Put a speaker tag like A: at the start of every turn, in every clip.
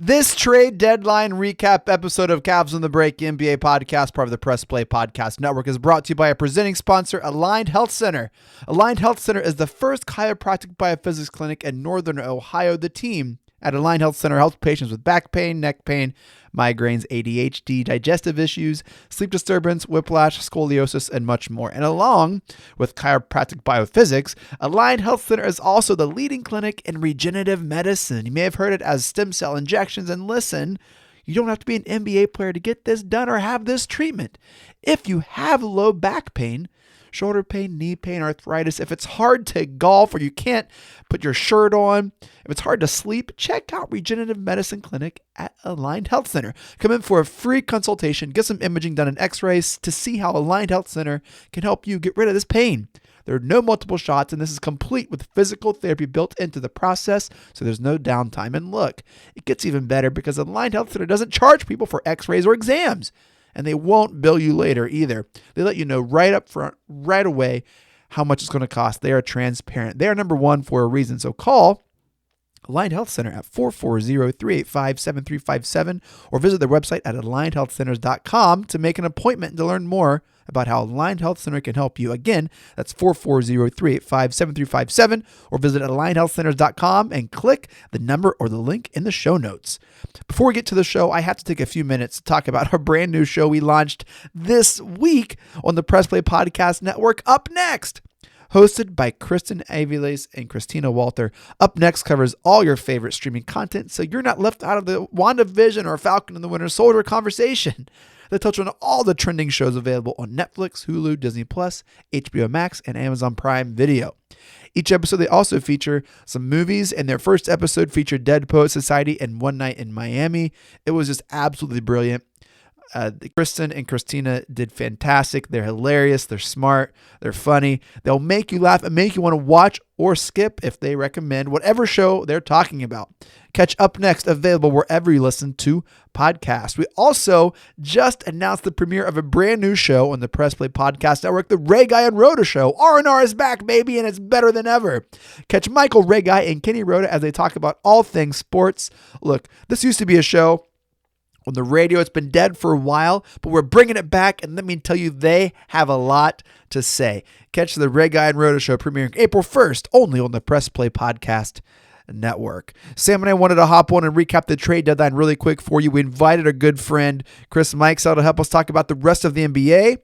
A: This trade deadline recap episode of Cavs on the Break NBA podcast, part of the Press Play Podcast Network, is brought to you by a presenting sponsor, Aligned Health Center. Aligned Health Center is the first chiropractic biophysics clinic in Northern Ohio. The team at Aligned Health Center helps patients with back pain, neck pain, migraines, ADHD, digestive issues, sleep disturbance, whiplash, scoliosis, and much more. And along with chiropractic biophysics, Aligned Health Center is also the leading clinic in regenerative medicine. You may have heard it as stem cell injections. And listen, you don't have to be an NBA player to get this done or have this treatment. If you have low back pain, shoulder pain, knee pain, arthritis, if it's hard to golf or you can't put your shirt on, if it's hard to sleep, check out Regenerative Medicine Clinic at Aligned Health Center. Come in for a free consultation, get some imaging done and x-rays to see how Aligned Health Center can help you get rid of this pain. There are no multiple shots, and this is complete with physical therapy built into the process, so there's no downtime. And look, it gets even better because Aligned Health Center doesn't charge people for x-rays or exams. And they won't bill you later either. They let you know right up front, right away, how much it's going to cost. They are transparent. They are number one for a reason. So call Aligned Health Center at 440-385-7357 or visit their website at alignedhealthcenters.com to make an appointment and to learn more about how Aligned Health Center can help you. Again, that's 440-385-7357 or visit alignedhealthcenters.com and click the number or the link in the show notes. Before we get to the show, I have to take a few minutes to talk about our brand new show we launched this week on the Press Play Podcast Network, Up Next. Hosted by Kristen Aviles and Christina Walter, Up Next covers all your favorite streaming content, so you're not left out of the WandaVision or Falcon and the Winter Soldier conversation. They touch on all the trending shows available on Netflix, Hulu, Disney+, HBO Max, and Amazon Prime Video. Each episode, they also feature some movies, and their first episode featured Dead Poet Society and One Night in Miami. It was just absolutely brilliant. Kristen and Christina did fantastic. They're hilarious. They're smart. They're funny. They'll make you laugh and make you want to watch or skip if they recommend whatever show they're talking about. Catch Up Next, available wherever you listen to podcasts. We also just announced the premiere of a brand new show on the Press Play Podcast Network, the Ray Guy and Rhoda Show. R&R is back, baby, and it's better than ever. Catch Michael, Ray Guy, and Kenny Rhoda as they talk about all things sports. Look, this used to be a show on the radio. It's been dead for a while, but we're bringing it back, and let me tell you, they have a lot to say. Catch the Ray Guy and Rhoda Show premiering April 1st, only on the Press Play Podcast Network. Sam and I wanted to hop on and recap the trade deadline really quick for you. We invited our good friend Chris Mikesell to help us talk about the rest of the NBA.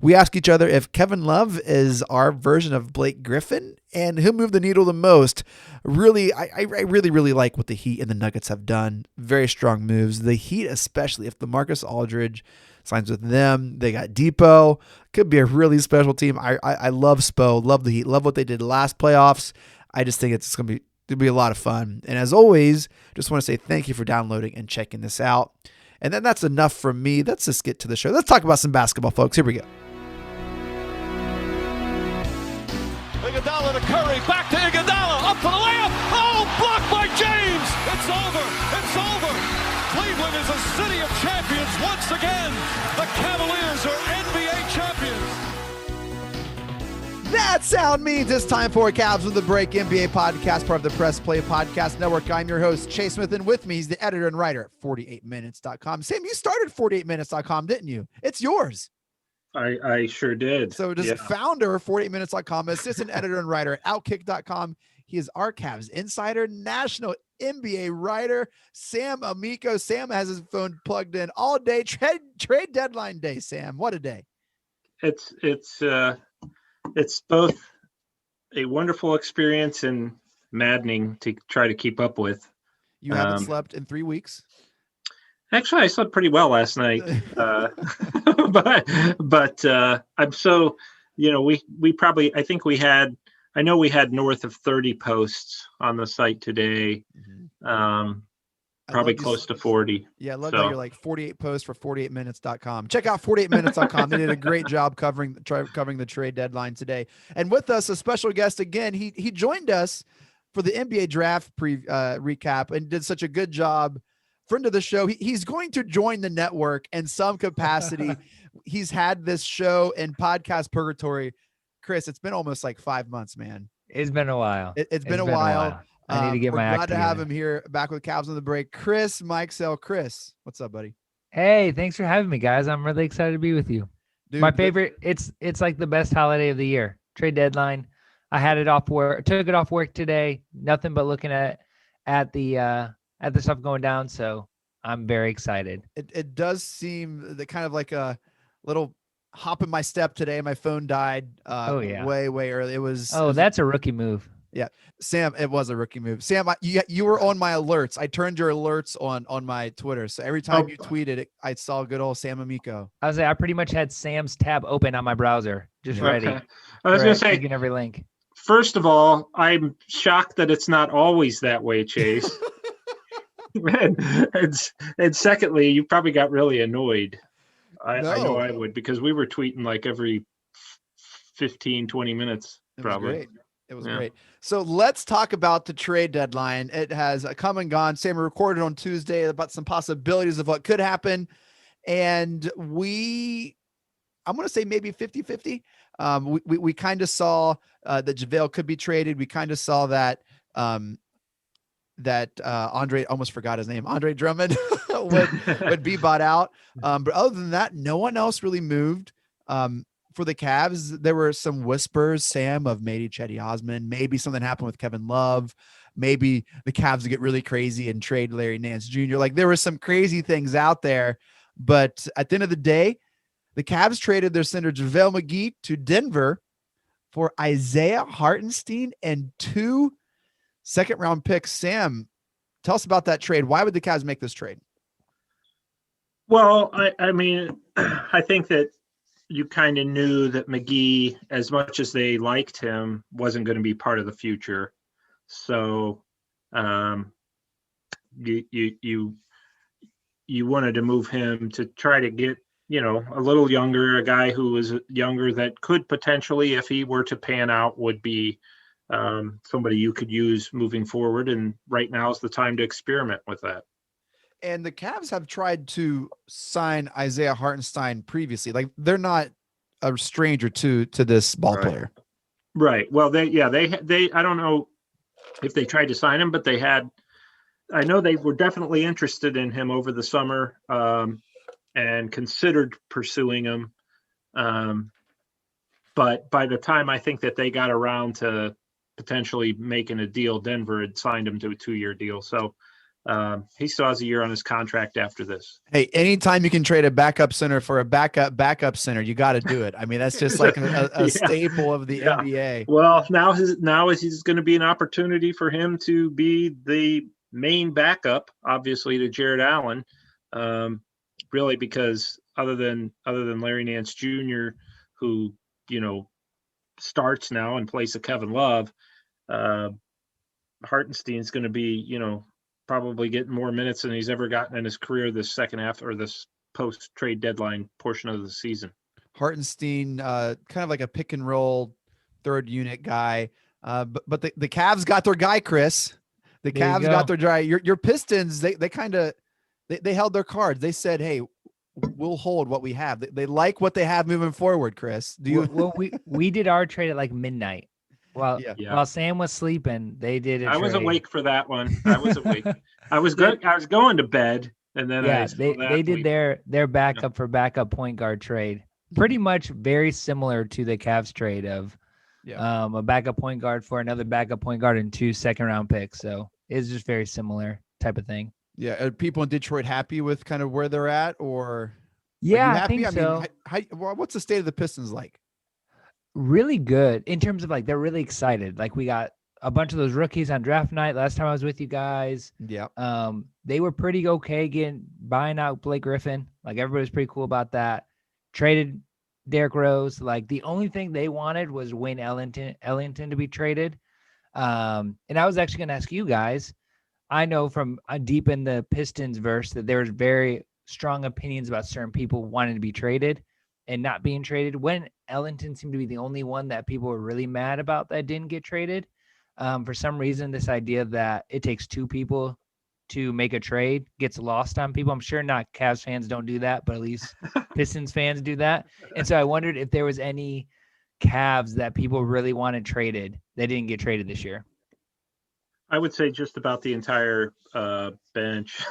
A: We asked each other if Kevin Love is our version of Blake Griffin and who moved the needle the most. Really, I really like what the Heat and the Nuggets have done. Very strong moves. The Heat, especially if DeMarcus Aldridge signs with them. They got Depot. Could be a really special team. I love Spo. Love the Heat. Love what they did last playoffs. I just think it's going to be a lot of fun. And as always, just want to say thank you for downloading and checking this out. And then that's enough from me. Let's just get to the show. Let's talk about some basketball, folks. Here we go.
B: Iguodala to Curry, back to Iguodala, up for the layup. Oh, blocked by James. It's over. It's over. Cleveland is a city of champions once again. The Cavaliers are NBA champions.
A: That sound means it's time for Cavs with the Break NBA podcast, part of the Press Play Podcast Network. I'm your host, Chase Smith, and with me, he's the editor and writer at 48minutes.com. Sam, you started 48minutes.com, didn't you? It's yours.
C: I sure did.
A: So just founder of 48minutes.com, assistant editor and writer at Outkick.com. He is our Cavs insider, national NBA writer, Sam Amico. Sam has his phone plugged in all day. Trade deadline day, Sam. What a day.
C: It's both a wonderful experience and maddening to try to keep up with.
A: You haven't slept in 3 weeks?
C: Actually, I slept pretty well last night, but I'm so, we probably, I know we had north of 30 posts on the site today, probably close to 40.
A: Yeah, I love that you're like 48 posts for 48minutes.com. Check out 48minutes.com. They did a great job covering the trade deadline today. And with us, a special guest again. He joined us for the NBA draft recap and did such a good job. Friend of the show. He's going to join the network in some capacity. He's had this show in podcast purgatory. Chris, it's been almost like 5 months, man.
D: It's been a while.
A: It's been a while.
D: I need to get
A: We're
D: my act
A: glad to have
D: together.
A: him here back with Cavs on the break. Chris Mikesell. Chris, what's up, buddy?
D: Hey, thanks for having me, guys. I'm really excited to be with you. My
A: Dude,
D: favorite, it's like the best holiday of the year. Trade deadline. I had it off work, took it off work today. Nothing but looking at the stuff going down. So I'm very excited.
A: it does seem the kind of like a little hop in my step today. My phone died
D: Oh, yeah.
A: way early. It was
D: That's a rookie move.
A: yeah. Sam, it was a rookie move. Sam, you were on my alerts. I turned your alerts on my Twitter. So every time you tweeted it, I saw good old Sam Amico.
D: I pretty much had Sam's tab open on my browser, just ready.
C: Okay. I was going to say,
D: clicking every link.
C: first of all, I'm shocked that it's not always that way, Chase. and secondly, you probably got really annoyed. I know I would, because we were tweeting like every 15, 20 minutes, probably.
A: It was great. So let's talk about the trade deadline. It has come and gone. Sam, we recorded on Tuesday about some possibilities of what could happen. And I'm going to say maybe 50-50. We kind of saw that JaVale could be traded. We kind of saw that Andre, almost forgot his name, Andre Drummond would be bought out. But other than that, no one else really moved. For the Cavs, there were some whispers, Sam, of maybe Chetty Osman, maybe something happened with Kevin Love, maybe the Cavs would get really crazy and trade Larry Nance Jr. Like there were some crazy things out there, but at the end of the day, the Cavs traded their center JaVale McGee to Denver for Isaiah Hartenstein and 2 second-round picks. Sam, tell us about that trade. Why would the Cavs make this trade?
C: Well, I mean, I think that you kind of knew that McGee, as much as they liked him, wasn't going to be part of the future. So you wanted to move him to try to get, a little younger, a guy who was younger that could potentially, if he were to pan out, would be somebody you could use moving forward. And right now is the time to experiment with that.
A: And the Cavs have tried to sign Isaiah Hartenstein previously. Like they're not a stranger to this ball player.
C: Right. Well, they I don't know if they tried to sign him, but I know they were definitely interested in him over the summer and considered pursuing him. But by the time I think that they got around to potentially making a deal, Denver had signed him to a 2-year deal. So he still has a year on his contract after this.
A: Hey, anytime you can trade a backup center for a backup center, you got to do it. I mean, that's just like a staple of the NBA.
C: Well, now is going to be an opportunity for him to be the main backup, obviously, to Jared Allen. Really, because other than Larry Nance Jr., who starts now in place of Kevin Love, Hartenstein's going to be probably getting more minutes than he's ever gotten in his career this second half or this post-trade deadline portion of the season.
A: Hartenstein, kind of like a pick and roll third unit guy. But the Cavs got their guy, Chris. The Cavs got their guy. Your Pistons, they kind of they held their cards. They said, hey, we'll hold what we have. They like what they have moving forward, Chris.
D: Well, we did our trade at like midnight. While Sam was sleeping, they did it.
C: I was awake for that one. I was awake. I was going to bed, and then
D: they did their backup for backup point guard trade. Pretty much very similar to the Cavs trade of a backup point guard for another backup point guard and 2 second-round picks. So it's just very similar type of thing.
A: Yeah, are people in Detroit happy with kind of where they're at, or
D: I think so.
A: What's the state of the Pistons like?
D: Really good in terms of like they're really excited. Like we got a bunch of those rookies on draft night last time I was with you guys.
A: Yeah.
D: They were pretty okay buying out Blake Griffin. Like everybody was pretty cool about that. Traded Derrick Rose. Like the only thing they wanted was Wayne Ellington to be traded. And I was actually going to ask you guys. I know from deep in the Pistons verse that there's very strong opinions about certain people wanting to be traded and not being traded. When Ellington seemed to be the only one that people were really mad about that didn't get traded. For some reason, this idea that it takes 2 people to make a trade gets lost on people. I'm sure not Cavs fans don't do that, but at least Pistons fans do that. And so I wondered if there was any Cavs that people really wanted traded that didn't get traded this year.
C: I would say just about the entire bench.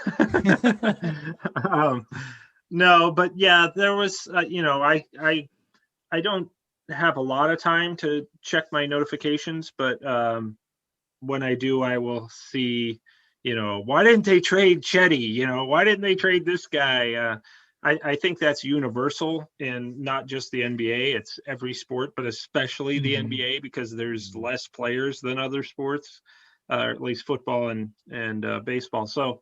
C: No, but yeah, there was, I don't have a lot of time to check my notifications, but when I do, I will see, why didn't they trade Chetty? Why didn't they trade this guy? I think that's universal in not just the NBA. It's every sport, but especially the NBA, because there's less players than other sports, at least football and baseball. So,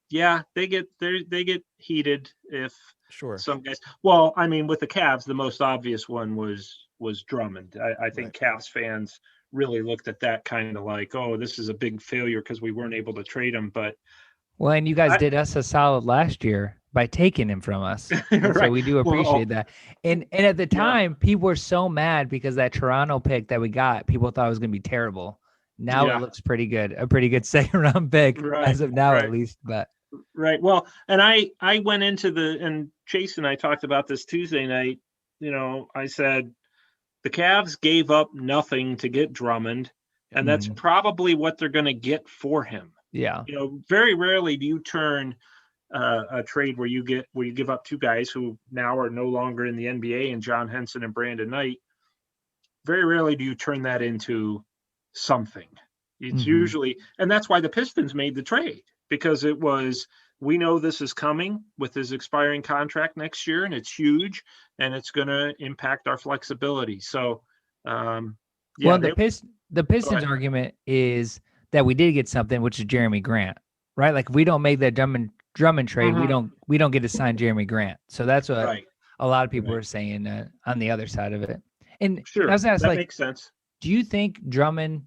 C: yeah, they get heated if
A: Sure.
C: some guys. Well, I mean, with the Cavs, the most obvious one was Drummond. I think Cavs fans really looked at that kind of like, oh, this is a big failure because we weren't able to trade him. But
D: Well, and you guys did us a solid last year by taking him from us. And
C: Right.
D: So we do appreciate that. And at the time, people were so mad because that Toronto pick that we got, people thought it was going to be terrible. Now
C: Yeah.
D: it looks pretty good. A pretty good second round pick
C: Right,
D: as of now,
C: right.
D: at least. But
C: Right. Well, and I went into and Chase and I talked about this Tuesday night. I said the Cavs gave up nothing to get Drummond, and that's probably what they're going to get for him.
D: yeah.
C: Very rarely do you turn a trade where you give up two guys who now are no longer in the NBA, and John Henson and Brandon Knight. Very rarely do you turn that into something. It's usually, and that's why the Pistons made the trade, because it was, we know this is coming with his expiring contract next year, and it's huge, and it's going to impact our flexibility. So, yeah.
D: Well, the Pistons argument is that we did get something, which is Jeremy Grant, right? Like if we don't make that Drummond trade, we don't get to sign Jeremy Grant. So that's what a lot of people are saying on the other side of it. And
C: sure,
D: I was asked,
C: that makes sense.
D: Do you think Drummond,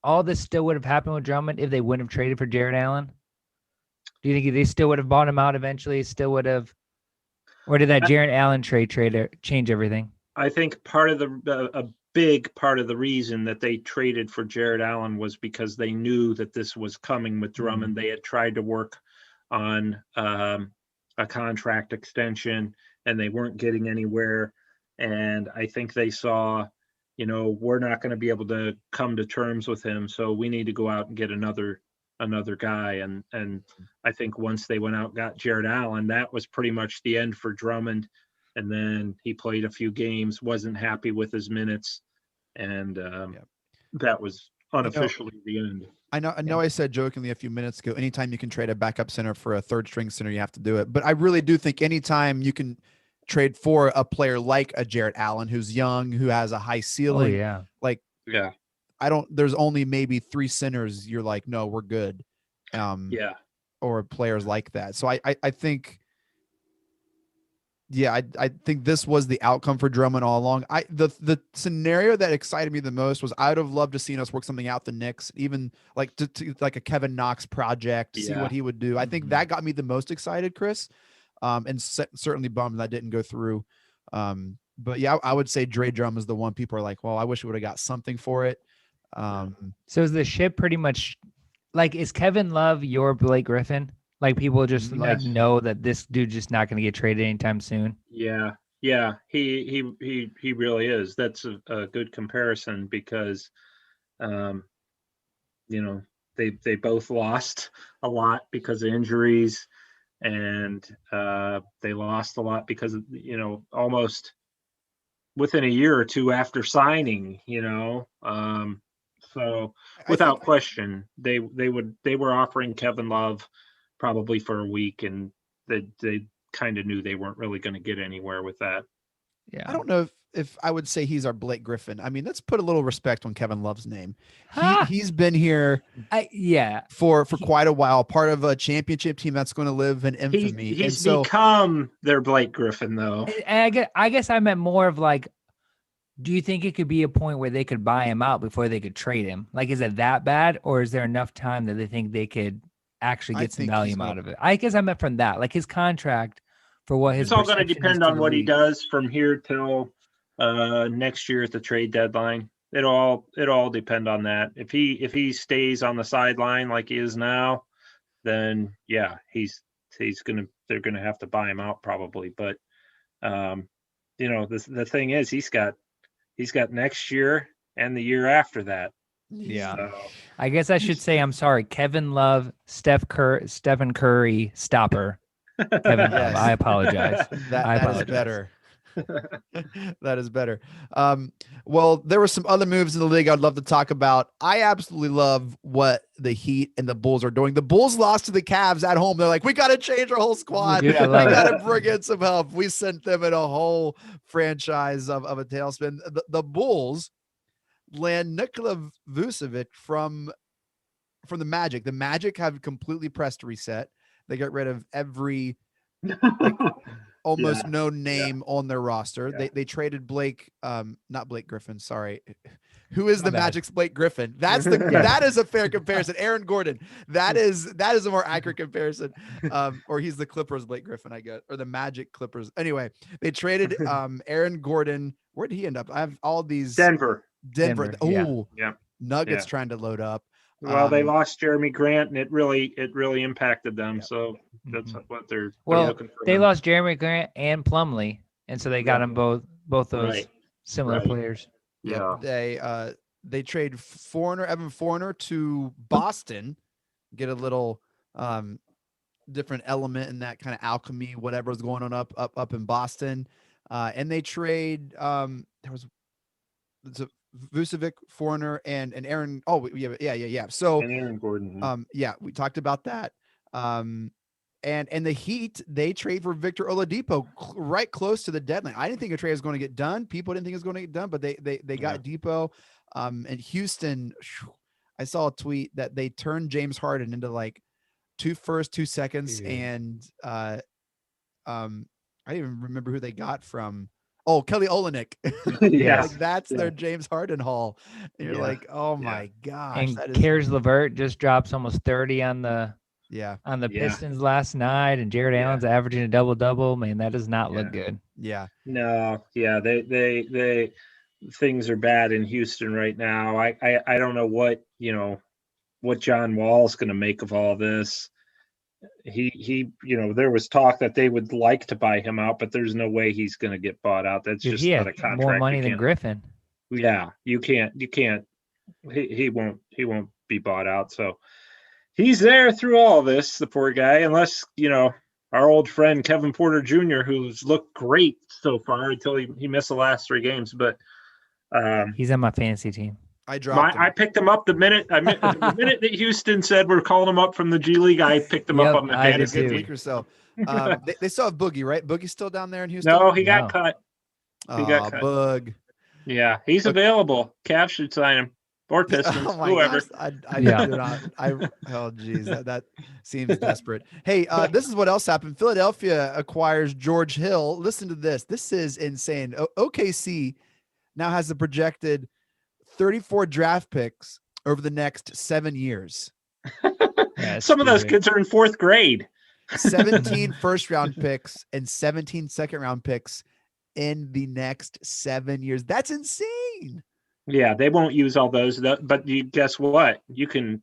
D: all this still would have happened with Drummond if they wouldn't have traded for Jared Allen? Do you think they still would have bought him out eventually? Still would have, or did that Jared Allen trade change everything?
C: I think part of a big part of the reason that they traded for Jared Allen was because they knew that this was coming with Drummond. They had tried to work on a contract extension, and they weren't getting anywhere. And I think they saw, we're not going to be able to come to terms with him, so we need to go out and get another guy. And I think once they went out and got Jared Allen, that was pretty much the end for Drummond. And then he played a few games, wasn't happy with his minutes, and that was unofficially the end.
A: I know I said jokingly a few minutes ago, anytime you can trade a backup center for a third string center, you have to do it. But I really do think anytime you can trade for a player like a Jared Allen, who's young, who has a high ceiling, there's only maybe three centers you're like, no, we're good. Or players like that. So I think, I think this was the outcome for Drummond all along. The scenario that excited me the most was I'd have loved to seen us work something out the Knicks, even like to like a Kevin Knox project, to see what he would do. I think that got me the most excited, Chris, and certainly bummed that didn't go through. But yeah, I would say Dre Drummond is the one people are like, well, I wish we would have got something for it.
D: So is the ship pretty much like, is Kevin Love your Blake Griffin? Like people just like know that this dude just not going to get traded anytime soon.
C: Yeah, he really is. That's a good comparison because, they both lost a lot because of injuries, and they lost a lot because of almost within a year or two after signing. So without question, they were offering Kevin Love probably for a week, and they kind of knew they weren't really going to get anywhere with that.
A: Yeah, I don't know if I would say he's our Blake Griffin. I mean, let's put a little respect on Kevin Love's name. He's been here for quite a while, part of a championship team that's going to live in infamy.
C: He's become their Blake Griffin, though.
D: And I guess I meant more of like, do you think it could be a point where they could buy him out before they could trade him? Like, is it that bad, or is there enough time that they think they could actually get some value out of it? I guess I meant from that, like his contract for what his.
C: It's all going to depend on what he does from here till next year at the trade deadline. It all depend on that. If he stays on the sideline like he is now, then yeah, they're gonna have to buy him out probably. But the thing is, he's got next year and the year after that.
D: Yeah.
C: So,
D: I guess I should say I'm sorry. Kevin Love, Stephen Curry, stopper. Kevin Love.
A: Yes.
D: I apologize.
A: That
D: I
A: is
D: apologize.
A: better. That is better. Well, there were some other moves in the league I'd love to talk about. I absolutely love what the Heat and the Bulls are doing. The Bulls lost to the Cavs at home. They're like, we got to change our whole squad.
D: Dude, I
A: We
D: love
A: got
D: it.
A: to bring in some help. We sent them in a whole franchise of a tailspin. The Bulls land Nikola Vucevic from the Magic. The Magic have completely pressed reset. They got rid of every almost
C: Yeah.
A: no name on their roster.
C: Yeah.
A: They traded Blake, not Blake Griffin. Sorry, who is
D: My
A: the
D: bad.
A: Magic's Blake Griffin? That's that is a fair comparison. Aaron Gordon. That is a more accurate comparison. Or he's the Clippers Blake Griffin, I guess, or the Magic Clippers. Anyway, they traded Aaron Gordon. Where did he end up? I have all these
C: Denver.
A: Denver.
D: Yeah.
A: Oh,
C: Yeah.
A: Nuggets
C: Yeah.
A: trying to load up.
C: Well, they lost Jeremy Grant, and it really impacted them.
A: Yeah.
C: So that's
D: Mhm.
C: what they're
D: Well,
C: looking for.
D: they
C: him.
D: lost Jeremy Grant and Plumlee, and so they got
C: Yeah.
D: them both those
C: Right.
D: similar
C: Right.
D: players.
C: Yeah.
A: They trade Evan Foreigner to Boston, get a little different element in that kind of alchemy, whatever's going on up in Boston. And they trade there was Vucevic, Foreigner, and Aaron. Oh, yeah. So
C: And Aaron Gordon.
A: yeah, we talked about that. And the Heat, they trade for Victor Oladipo right close to the deadline. I didn't think a trade was going to get done. People didn't think it was going to get done, but they got Depot. And Houston, I saw a tweet that they turned James Harden into like 2 firsts, 2 seconds, and I didn't even remember who they got from. Oh, Kelly Olynyk.
C: Yeah.
A: Like that's their James Harden haul. And you're
C: Yeah.
A: like, oh my gosh.
D: And
A: That is
D: Caris LeVert just drops almost 30 on the
A: yeah.
D: Pistons last night, and Jared Allen's averaging a double-double. Man, that does not look good.
A: Yeah.
C: No. Yeah. They things are bad in Houston right now. I don't know what John Wall's going to make of all this. He there was talk that they would like to buy him out, but there's no way he's going to get bought out. That's
D: Dude,
C: just
D: he
C: not
D: had
C: a contract.
D: more money
C: You
D: than
C: can't-
D: Griffin.
C: Yeah, you can't. He won't be bought out. So he's there through all this, the poor guy, unless our old friend Kevin Porter Jr., who's looked great so far until he missed the last 3 games. But
D: He's on my fantasy team.
A: I dropped him.
C: I picked him up the minute that Houston said we're calling him up from the G League. I picked him up on the
D: I did
C: fantasy
A: Good
D: too.
A: week or so. They still have Boogie, right? Boogie's still down there in Houston.
C: No, he got
D: No.
C: cut. He got cut.
A: Boog.
C: Yeah, he's available. Cavs should sign him, or Pistons,
A: Oh my
C: whoever.
A: gosh. I
D: Yeah.
A: do not. Oh geez, that seems desperate. Hey, this is what else happened. Philadelphia acquires George Hill. Listen to this. This is insane. OKC now has the projected 34 draft picks over the next 7 years.
D: Yeah,
C: Some of those
D: stupid.
C: kids are in 4th grade.
A: 17 first round picks and 17 second round picks in the next 7 years. That's insane.
C: Yeah, they won't use all those, but guess what? You can,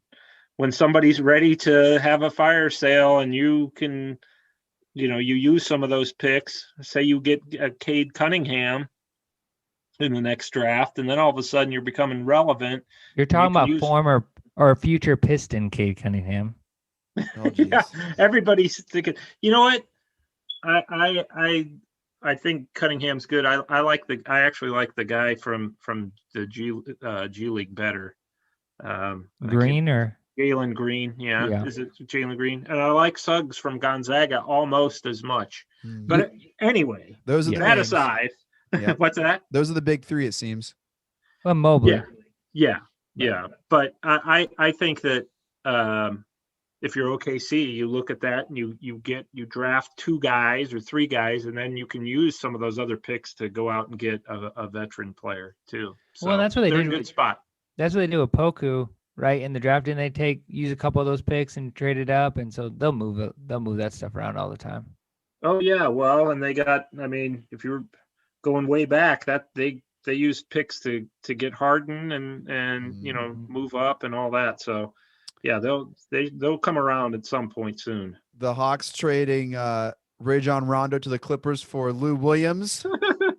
C: when somebody's ready to have a fire sale, and you can, you use some of those picks. Say you get a Cade Cunningham in the next draft, and then all of a sudden you're becoming relevant.
D: You're talking
C: can
D: about
C: use-
D: former or future Piston Cade Cunningham.
A: Oh geez.
C: Yeah, everybody's thinking. You know what? I think Cunningham's good. I actually like the guy from the G League better.
D: Green or
C: Jalen Green,
D: Yeah.
C: Is it Jalen Green? And I like Suggs from Gonzaga almost as much.
A: Hmm.
C: But anyway,
A: Those are the
C: that
A: names.
C: aside,
A: Yeah.
C: what's that?
A: Those are the big 3, it seems.
D: well, Mobley.
C: Yeah. But I think that if you're OKC, you look at that and you draft 2 guys or 3 guys, and then you can use some of those other picks to go out and get a veteran player too. So
D: Well, that's what they
C: they're
D: did
C: in a good
D: with-
C: spot.
D: That's what they do with Poku, right? In the draft, and they use a couple of those picks and trade it up, and so they'll move that stuff around all the time.
C: Oh yeah, well, and they got. I mean, if you're going way back, that they used picks to get Harden and move up and all that. So yeah, they'll come around at some point soon.
A: The Hawks trading Rajon Rondo to the Clippers for Lou Williams.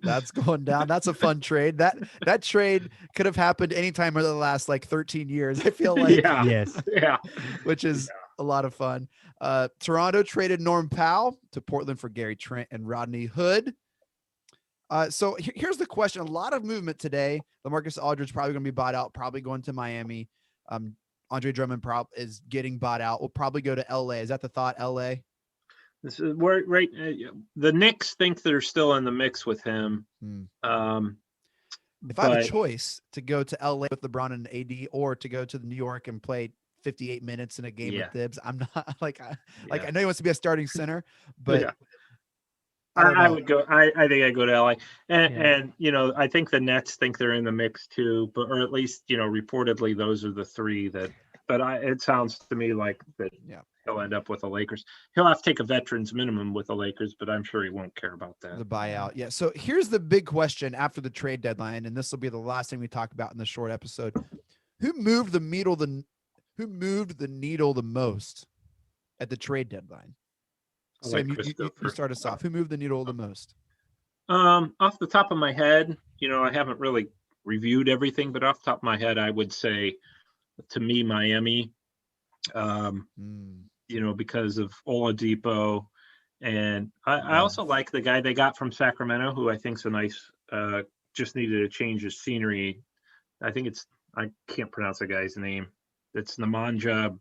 A: That's going down. That's a fun trade. That trade could have happened anytime over the last like 13 years. I feel like,
C: Yeah.
D: Yes.
C: Yeah.
A: which is a lot of fun. Toronto traded Norm Powell to Portland for Gary Trent and Rodney Hood. So here's the question. A lot of movement today. LaMarcus Aldridge probably going to be bought out, probably going to Miami. Andre Drummond is getting bought out. We'll probably go to LA. Is that the thought, LA?
C: This is where right. The Knicks think they're still in the mix with him.
A: If
C: But
A: I have a choice to go to LA with LeBron and AD, or to go to New York and play 58 minutes in a game with Thibs, I'm not I know he wants to be a starting center, but
C: I would go. I think I go to LA, and I think the Nets think they're in the mix too, but or at least reportedly those are the three that. But it sounds to me like that. Yeah. He'll end up with the Lakers. He'll have to take a veterans minimum with the Lakers, but I'm sure he won't care about that.
A: The buyout. Yeah. So here's the big question after the trade deadline, and this will be the last thing we talk about in the short episode. Who moved the needle the most at the trade deadline? Sam, you start us off. Who moved the needle the most?
C: Off the top of my head, I haven't really reviewed everything, but off the top of my head, I would say to me, Miami. Because of Oladipo, and I also like the guy they got from Sacramento, who I think's a nice. Just needed a change of scenery. I can't pronounce the guy's name. It's Nemanja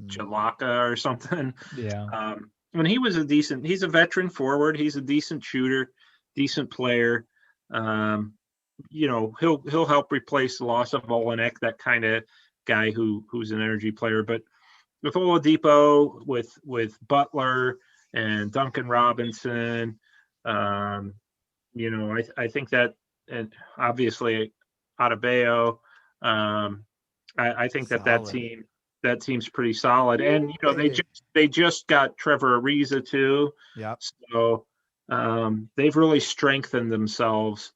C: Jalaka or something.
D: Yeah.
C: And he's a veteran forward. He's a decent shooter, decent player. He'll help replace the loss of Olenek, that kind of guy who's an energy player. But with Oladipo, with Butler and Duncan Robinson, I think that, and obviously Adebayo, I think that team's pretty solid. And they just got Trevor Ariza too.
A: Yeah.
C: So they've really strengthened themselves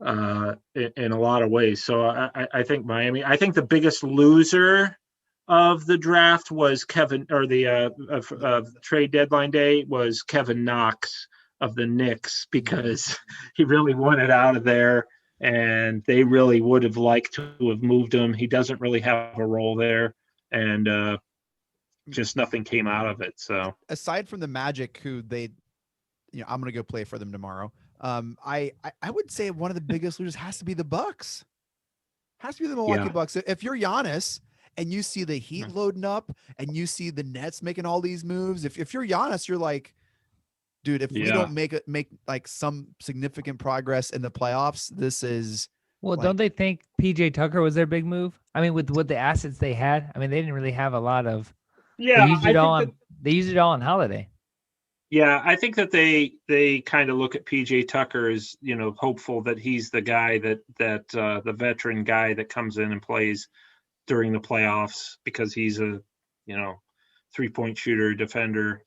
C: in a lot of ways. So I think Miami. I think the biggest loser of the draft was of trade deadline day was Kevin Knox of the Knicks, because he really wanted out of there, and they really would have liked to have moved him. He doesn't really have a role there, and just nothing came out of it. So
A: aside from the Magic, who I'm going to go play for them tomorrow. I would say one of the biggest losers has to be the Bucks. Has to be the Milwaukee Bucks. If you're Giannis and you see the Heat loading up and you see the Nets making all these moves, if you're Giannis, you're like, dude, if we don't make like some significant progress in the playoffs, this is.
D: Well, don't they think PJ Tucker was their big move? I mean, with the assets they had, I mean, they didn't really have a lot of.
C: Yeah,
D: they used it all on Holiday.
C: Yeah, I think that they kind of look at PJ Tucker as, hopeful that he's the guy that the veteran guy that comes in and plays during the playoffs, because he's a 3-point shooter, defender.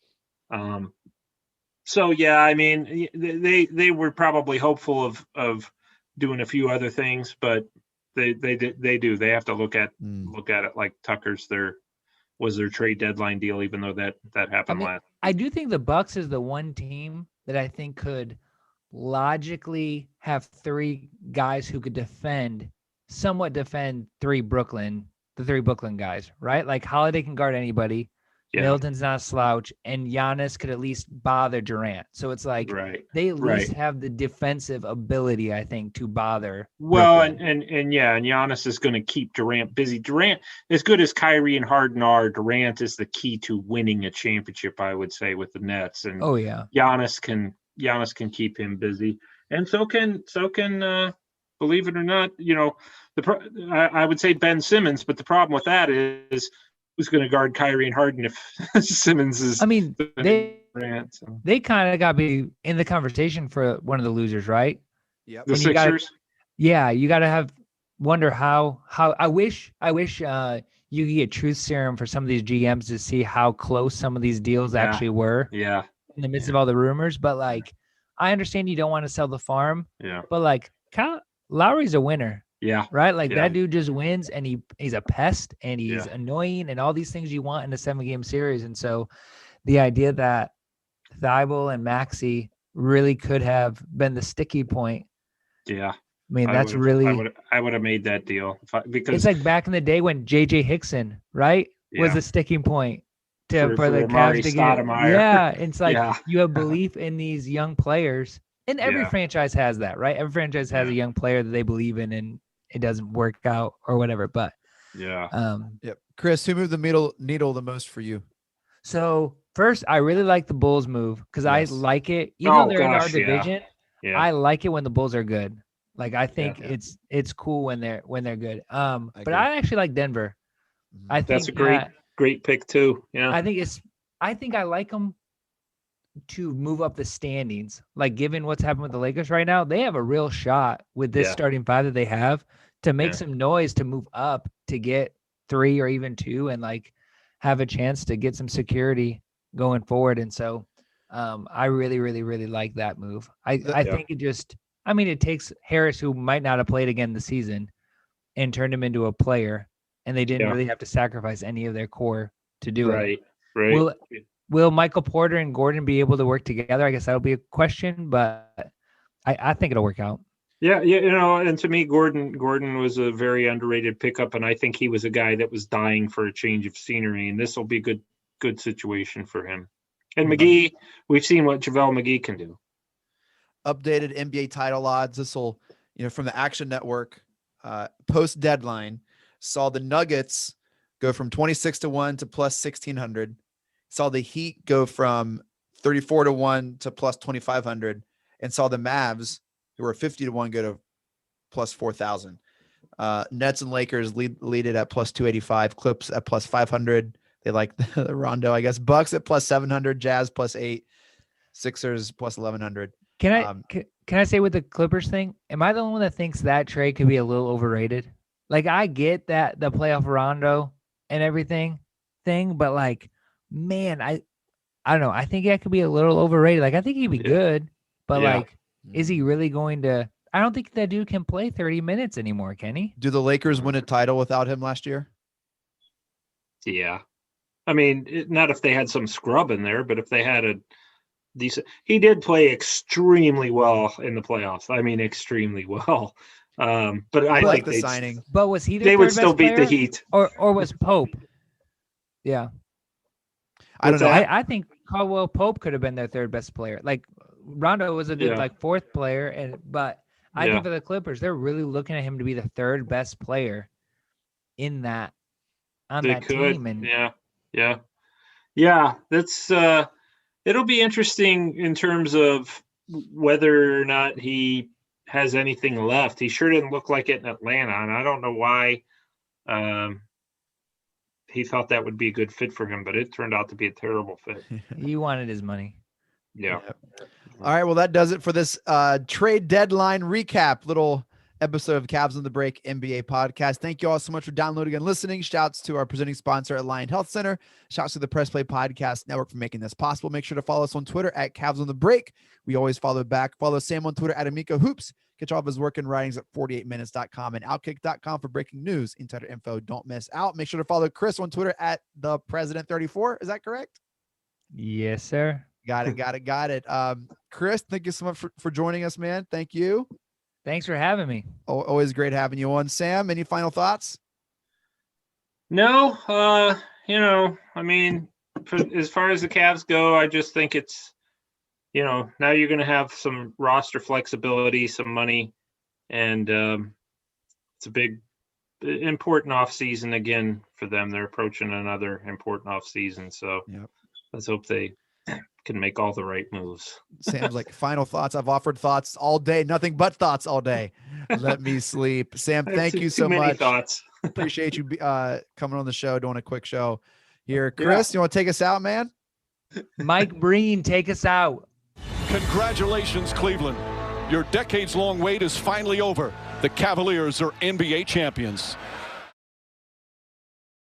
C: So yeah, I mean, they were probably hopeful of doing a few other things, but they do. They have to look at it like Tucker's was their trade deadline deal, even though that happened last.
D: I do think the Bucks is the one team that I think could logically have three guys who could somewhat defend the three Brooklyn guys, right? Like Holiday can guard anybody. Yeah. Middleton's not a slouch, and Giannis could at least bother Durant. So it's like they at least have the defensive ability, I think, to bother.
C: Well, and Giannis is going to keep Durant busy. Durant, as good as Kyrie and Harden are, Durant is the key to winning a championship, I would say, with the Nets. And Giannis can keep him busy, and so can believe it or not, I would say Ben Simmons, but the problem with that is, who's going to guard Kyrie and Harden if Simmons is?
D: I mean, they kind of got to be in the conversation for one of the losers, right?
C: Yeah, the Sixers.
D: You got to wonder how. I wish you could get truth serum for some of these GMs to see how close some of these deals actually were.
C: Yeah.
D: In the midst of all the rumors, but like, I understand you don't want to sell the farm.
C: Yeah.
D: But like, Lowry's a winner.
C: Yeah.
D: Right. Like that dude just wins, and he's a pest, and he's annoying, and all these things you want in a 7-game series. And so the idea that Thibault and Maxey really could have been the sticky point.
C: Yeah.
D: I mean, that's really.
C: I would have made that deal because
D: It's like back in the day when J.J. Hickson, right, was the sticking point for the Cavs to get. Yeah, it's like you have belief in these young players, and every franchise has that, right? Every franchise has a young player that they believe in, and it doesn't work out or whatever. But
A: yep. Chris, who moved the needle the most for you?
D: So first, I really like the Bulls move because I like it, even though they're in our division. Yeah. I like it when the Bulls are good. Like I think it's cool when they're good. But I actually like Denver. I think
C: that's a great pick too. Yeah.
D: I think I like them to move up the standings. Like given what's happened with the Lakers right now, they have a real shot with this starting five that they have to make some noise to move up to get 3 or even 2 and like have a chance to get some security going forward. And so I really, really, really like that move. I think it takes Harris, who might not have played again this season, and turned him into a player, and they didn't really have to sacrifice any of their core to do it.
C: Right.
D: Will Michael Porter and Gordon be able to work together? I guess that'll be a question, but I think it'll work out.
C: Yeah, and to me, Gordon was a very underrated pickup, and I think he was a guy that was dying for a change of scenery, and this will be a good situation for him. And McGee, we've seen what JaVale McGee can do.
A: Updated NBA title odds. This will, from the Action Network, post deadline, saw the Nuggets go from 26-1 to plus 1,600. Saw the Heat go from 34-1 to plus 2,500, and saw the Mavs, who were 50-1, go to plus 4,000. Nets and Lakers lead it at plus 285. Clips at plus 500. They like the Rondo, I guess. Bucks at plus 700. Jazz plus 8. Sixers plus 1,100.
D: Can I say with the Clippers thing? Am I the only one that thinks that trade could be a little overrated? Like I get that the playoff Rondo and everything thing, but like, man, I don't know. I think that could be a little overrated. Like I think he'd be good, but like, is he really going to? I don't think that dude can play 30 minutes anymore, can he?
A: Do the Lakers win a title without him last year?
C: Yeah. I mean, not if they had some scrub in there, but if they had a decent, he did play extremely well in the playoffs. I mean, extremely well. But I think
A: the signing.
D: But was he?
C: They would still beat the Heat,
D: or was Pope? Yeah,
A: I don't know.
D: I think Caldwell Pope could have been their third best player. Like Rondo was a good like fourth player, but I think for the Clippers, they're really looking at him to be the third best player in that team. And
C: that's it'll be interesting in terms of whether or not he has anything left. He sure didn't look like it in Atlanta, and I don't know why he thought that would be a good fit for him, but it turned out to be a terrible fit.
D: He wanted his money.
C: Yeah.
A: All right, well, that does it for this trade deadline recap, little episode of Cavs on the Break NBA podcast. Thank you all so much for downloading and listening. Shouts to our presenting sponsor, Alliant Health Center. Shouts to the Press Play Podcast Network for making this possible. Make sure to follow us on Twitter at Cavs on the Break. We always follow back. Follow Sam on Twitter at Amico Hoops. Catch all of his work and writings at 48minutes.com and outkick.com for breaking news, insider info. Don't miss out. Make sure to follow Chris on Twitter at the President34. Is that correct?
D: Yes, sir.
A: Got it. Chris, thank you so much for joining us, man. Thank you.
D: Thanks for having me.
A: Always great having you on. Sam, any final thoughts?
C: No, I mean, as far as the Cavs go, I just think it's, now you're going to have some roster flexibility, some money, and it's a big, important offseason again for them. They're approaching another important offseason, so let's hope they can make all the right moves.
A: Sam's like, final thoughts. I've offered thoughts all day, nothing but thoughts all day. Let me sleep. Sam, thank you so much.
C: Thoughts.
A: Appreciate you coming on the show, doing a quick show here. Chris, you want to take us out, man?
D: Mike Breen, take us out.
B: Congratulations, Cleveland. Your decades-long wait is finally over. The Cavaliers are NBA champions.